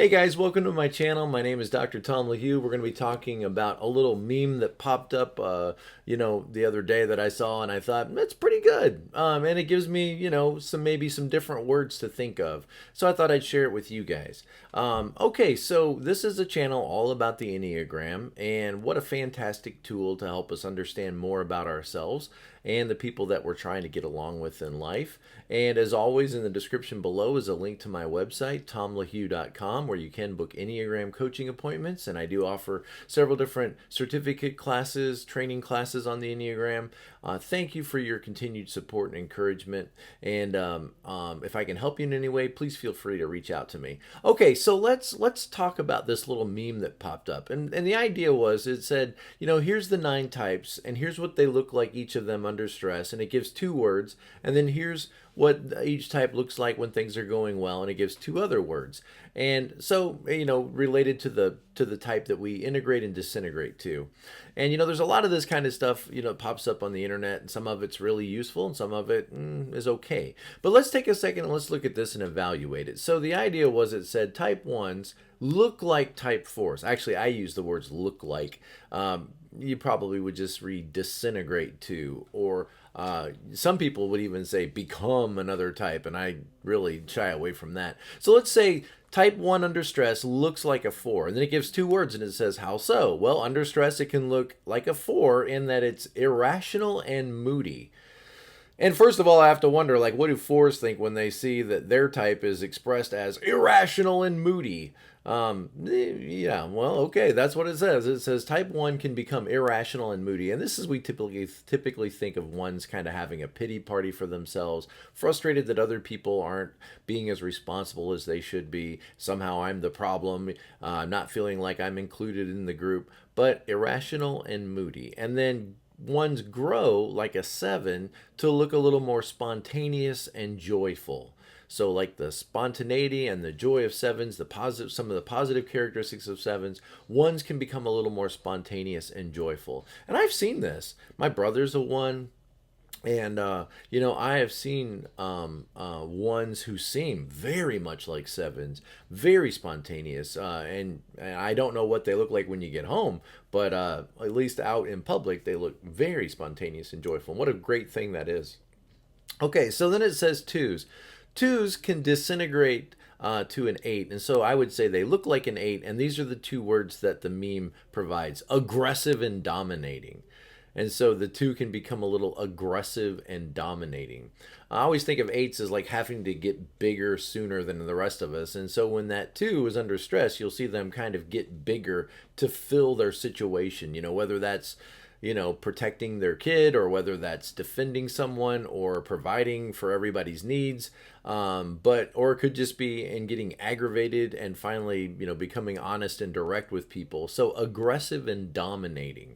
Hey guys, welcome to my channel. My name is Dr. Tom LaHue. We're going to be talking about a little meme that popped up, the other day that I saw, and I thought that's pretty good. And it gives me, maybe some different words to think of. So I thought I'd share it with you guys. Okay, so this is a channel all about the Enneagram, and what a fantastic tool to help us understand more about ourselves and the people that we're trying to get along with in life. And as always, in the description below is a link to my website, tomlahue.com, where you can book Enneagram coaching appointments. And I do offer several different certificate classes, training classes on the Enneagram. Thank you for your continued support and encouragement. And if I can help you in any way, please feel free to reach out to me. Okay, so let's talk about this little meme that popped up. And the idea was, it said, here's the 9 types, and here's what they look like, each of them under stress. And it gives 2 words. And then here's what each type looks like when things are going well, and it gives 2 other words. And so, related to the type that we integrate and disintegrate to. And there's a lot of this kind of stuff pops up on the internet, and some of it's really useful and some of it is okay. But let's take a second and let's look at this and evaluate it. So the idea was, it said type 1s look like type 4s. Actually, I use the words look like. You probably would just read disintegrate to, or some people would even say become another type, and I really shy away from that. So let's say type 1 under stress looks like a 4, and then it gives 2 words, and it says how so? Well, under stress it can look like a 4 in that it's irrational and moody. And first of all, I have to wonder, what do 4s think when they see that their type is expressed as irrational and moody? Yeah, well, okay, that's what it says. It says type 1 can become irrational and moody. And this is, we typically think of 1s kind of having a pity party for themselves, frustrated that other people aren't being as responsible as they should be. Somehow I'm the problem, not feeling like I'm included in the group, but irrational and moody. And then 1s grow like a 7 to look a little more spontaneous and joyful. So like the spontaneity and the joy of 7s, some of the positive characteristics of 7s, 1s can become a little more spontaneous and joyful. And I've seen this. My brother's a 1. And, I have seen 1s who seem very much like 7s, very spontaneous. And I don't know what they look like when you get home, but at least out in public, they look very spontaneous and joyful. And what a great thing that is. Okay, so then it says 2s. 2s can disintegrate to an 8. And so I would say they look like an 8. And these are the 2 words that the meme provides: aggressive and dominating. And so the 2 can become a little aggressive and dominating. I always think of 8s as like having to get bigger sooner than the rest of us. And so when that 2 is under stress, you'll see them kind of get bigger to fill their situation, whether that's protecting their kid, or whether that's defending someone, or providing for everybody's needs. Or it could just be in getting aggravated and finally, becoming honest and direct with people. So aggressive and dominating.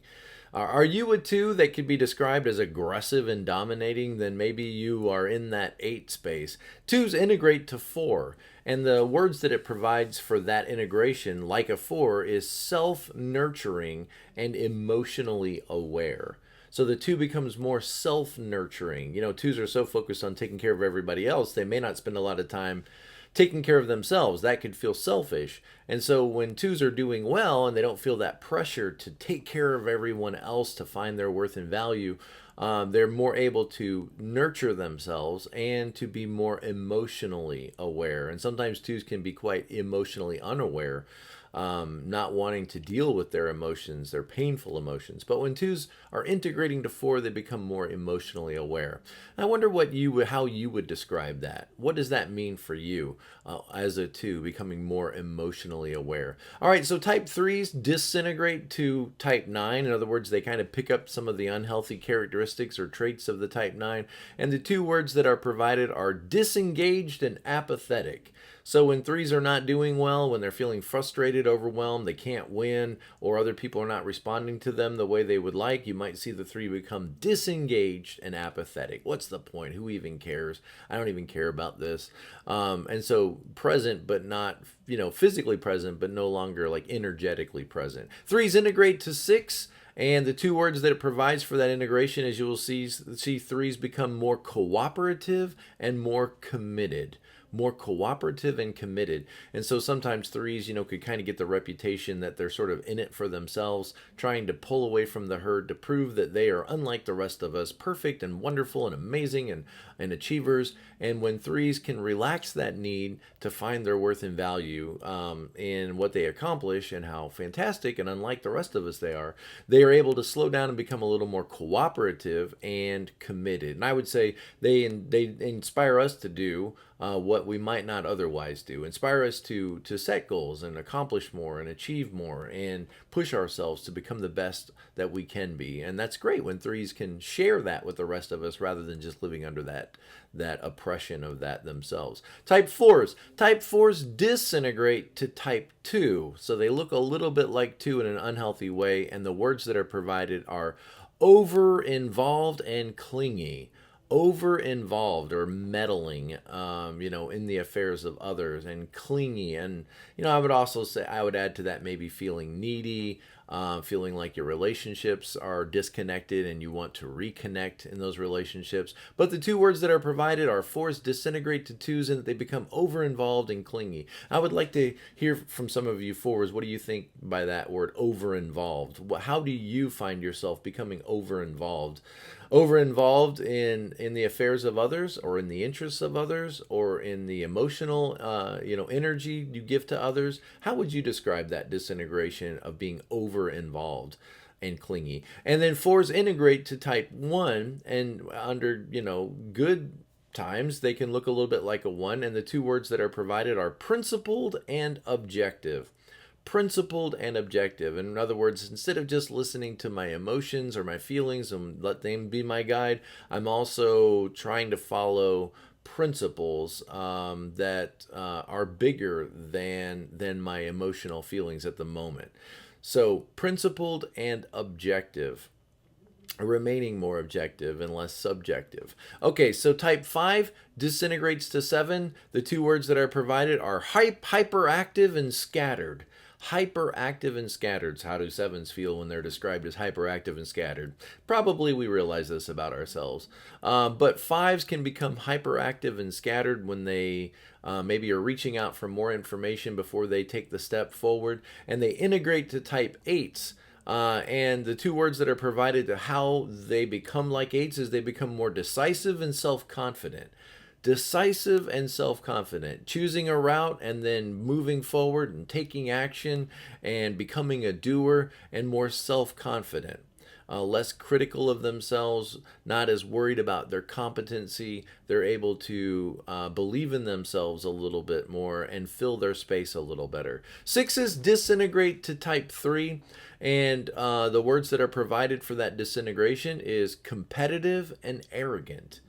Are you a 2 that could be described as aggressive and dominating? Then maybe you are in that 8 space. 2s integrate to 4. And the words that it provides for that integration, like a 4, is self-nurturing and emotionally aware. So the 2 becomes more self-nurturing. 2s are so focused on taking care of everybody else, they may not spend a lot of time taking care of themselves. That could feel selfish. And so when 2s are doing well and they don't feel that pressure to take care of everyone else to find their worth and value, they're more able to nurture themselves and to be more emotionally aware. And sometimes 2s can be quite emotionally unaware, not wanting to deal with their emotions, their painful emotions. But when 2s are integrating to 4, they become more emotionally aware. I wonder how you would describe that. What does that mean for you as a 2, becoming more emotionally aware? All right, so type 3s disintegrate to type 9. In other words, they kind of pick up some of the unhealthy characteristics or traits of the type 9. And the 2 words that are provided are disengaged and apathetic. So when 3s are not doing well, when they're feeling frustrated, overwhelmed, they can't win, or other people are not responding to them the way they would like, you might see the 3 become disengaged and apathetic. What's the point? Who even cares? I don't even care about this. And so present, but not, physically present, but no longer like energetically present. 3s integrate to 6. And the 2 words that it provides for that integration, as you will see 3s become more cooperative and more committed. more cooperative and committed. And so sometimes threes, could kind of get the reputation that they're sort of in it for themselves, trying to pull away from the herd to prove that they are unlike the rest of us, perfect and wonderful and amazing and achievers. And when threes can relax that need to find their worth and value in what they accomplish and how fantastic and unlike the rest of us they are able to slow down and become a little more cooperative and committed. And I would say they inspire us to do what we might not otherwise do. Inspire us to set goals and accomplish more and achieve more and push ourselves to become the best that we can be. And that's great when threes can share that with the rest of us rather than just living under that oppression of that themselves. Type fours disintegrate to type 2. So they look a little bit like 2 in an unhealthy way, and the words that are provided are over-involved and clingy. Over-involved or meddling, in the affairs of others, and clingy. And, I would also say, I would add to that maybe feeling needy, feeling like your relationships are disconnected and you want to reconnect in those relationships. But the two words that are provided are fours disintegrate to twos and they become over-involved and clingy. I would like to hear from some of you fours. What do you think by that word over-involved? How do you find yourself becoming over-involved? Over-involved in the affairs of others, or in the interests of others, or in the emotional energy you give to others? How would you describe that disintegration of being over-involved and clingy? And then fours integrate to type 1, and under good times they can look a little bit like a 1, and the two words that are provided are principled and objective. Principled and objective. In other words, instead of just listening to my emotions or my feelings and let them be my guide, I'm also trying to follow principles that are bigger than my emotional feelings at the moment. So principled and objective, remaining more objective and less subjective. Okay, so type 5 disintegrates to 7. The two words that are provided are hyperactive and scattered. Hyperactive and scattered. How do 7s feel when they're described as hyperactive and scattered? Probably we realize this about ourselves. But 5s can become hyperactive and scattered when they maybe are reaching out for more information before they take the step forward. And they integrate to type 8s. And the two words that are provided to how they become like 8s is they become more decisive and self-confident. Decisive and self-confident, choosing a route and then moving forward and taking action and becoming a doer, and more self-confident. Less critical of themselves, not as worried about their competency. They're able to believe in themselves a little bit more and fill their space a little better. 6s disintegrate to type 3, and the words that are provided for that disintegration is competitive and arrogant.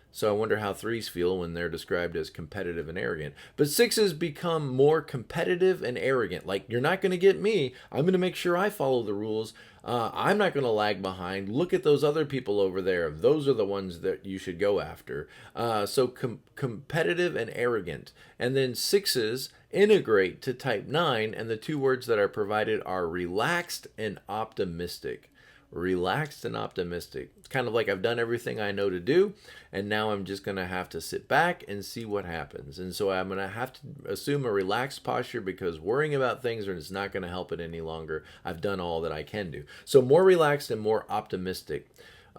So I wonder how 3s feel when they're described as competitive and arrogant. But 6s become more competitive and arrogant. Like, you're not going to get me. I'm going to make sure I follow the rules. I'm not going to lag behind. Look at those other people over there. Those are the ones that you should go after. So competitive and arrogant. And then 6s integrate to type 9, and the two words that are provided are relaxed and optimistic. Relaxed and optimistic. It's kind of like I've done everything I know to do, and now I'm just going to have to sit back and see what happens. And so I'm going to have to assume a relaxed posture, because worrying about things is not going to help it any longer. I've done all that I can do. So more relaxed and more optimistic.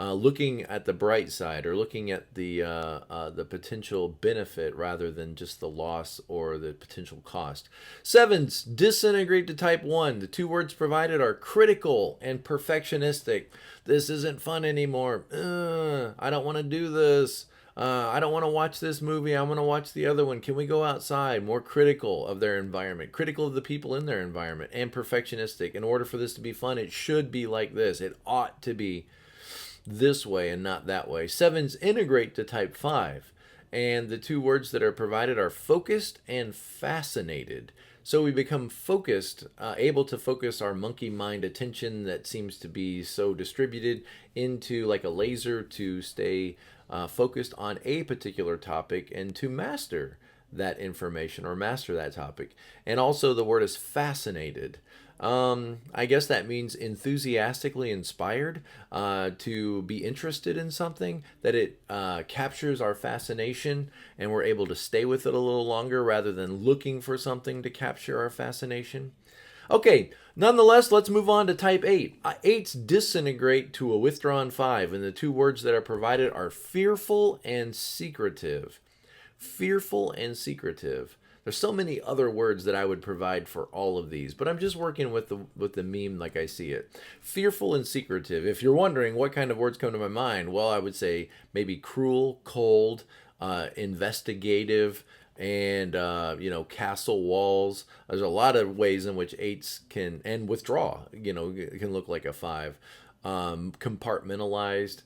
Looking at the bright side, or looking at the potential benefit rather than just the loss or the potential cost. 7s disintegrate to type 1. The two words provided are critical and perfectionistic. This isn't fun anymore. I don't want to do this. I don't want to watch this movie. I want to watch the other one. Can we go outside? More critical of their environment, critical of the people in their environment, and perfectionistic. In order for this to be fun, it should be like this. It ought to be this way and not that way. 7s integrate to type 5, and the two words that are provided are focused and fascinated. So we become focused, able to focus our monkey mind attention that seems to be so distributed into like a laser, to stay focused on a particular topic and to master that information or master that topic. And also the word is fascinated. I guess that means enthusiastically inspired, to be interested in something, that it captures our fascination and we're able to stay with it a little longer rather than looking for something to capture our fascination. Okay, nonetheless, let's move on to type 8. 8s disintegrate to a withdrawn 5, and the two words that are provided are fearful and secretive. Fearful and secretive. There's so many other words that I would provide for all of these, but I'm just working with the meme like I see it. Fearful and secretive. If you're wondering what kind of words come to my mind, well, I would say maybe cruel, cold, investigative, and castle walls. There's a lot of ways in which 8s can, and withdraw, can look like a 5. Compartmentalized.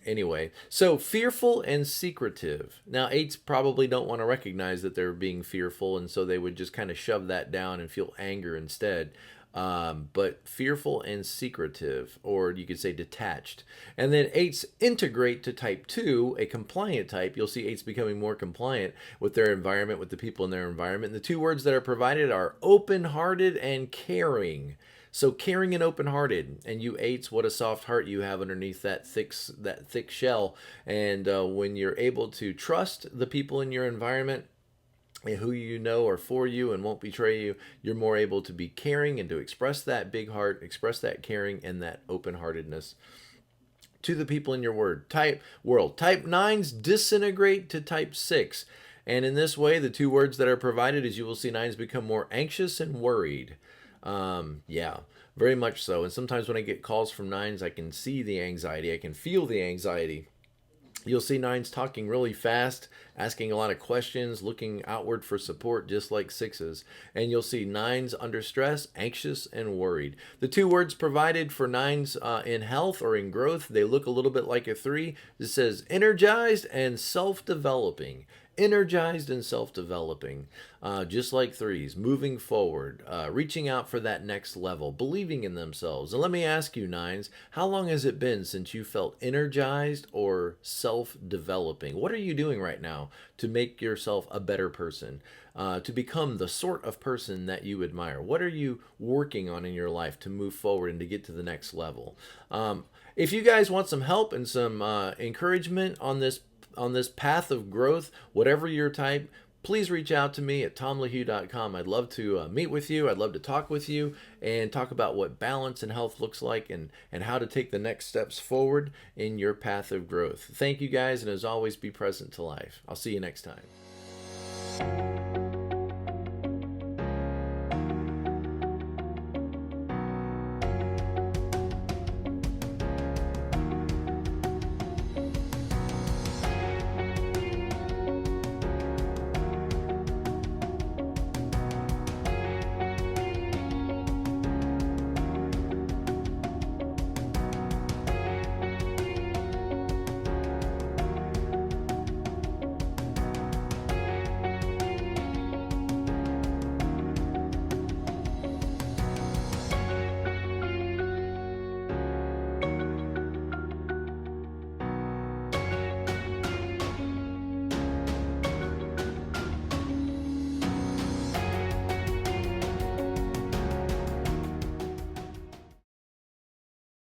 Anyway, so fearful and secretive. Now, 8s probably don't want to recognize that they're being fearful, and so they would just kind of shove that down and feel anger instead. But fearful and secretive, or you could say detached. And then 8s integrate to type 2, a compliant type. You'll see 8s becoming more compliant with their environment, with the people in their environment. And the two words that are provided are open-hearted and caring. So caring and open-hearted, and you 8s, what a soft heart you have underneath that thick shell. And when you're able to trust the people in your environment, and who you know are for you and won't betray you, you're more able to be caring and to express that big heart, express that caring and that open-heartedness to the people in your world. Type 9s disintegrate to type 6. And in this way, the two words that are provided is you will see 9s become more anxious and worried. Yeah, very much so. And sometimes when I get calls from 9s, I can see the anxiety. I can feel the anxiety. You'll see 9s talking really fast, asking a lot of questions, looking outward for support, just like 6s. And you'll see 9s under stress, anxious, and worried. The two words provided for 9s in health or in growth, they look a little bit like a 3. It says energized and self-developing. Energized and self-developing, just like 3s, moving forward, reaching out for that next level, believing in themselves. And let me ask you, 9s, how long has it been since you felt energized or self-developing? What are you doing right now to make yourself a better person, to become the sort of person that you admire? What are you working on in your life to move forward and to get to the next level? If you guys want some help and some encouragement on this path of growth, whatever your type, please reach out to me at tomlahue.com. I'd love to meet with you. I'd love to talk with you and talk about what balance and health looks like and how to take the next steps forward in your path of growth. Thank you guys, and as always, be present to life. I'll see you next time.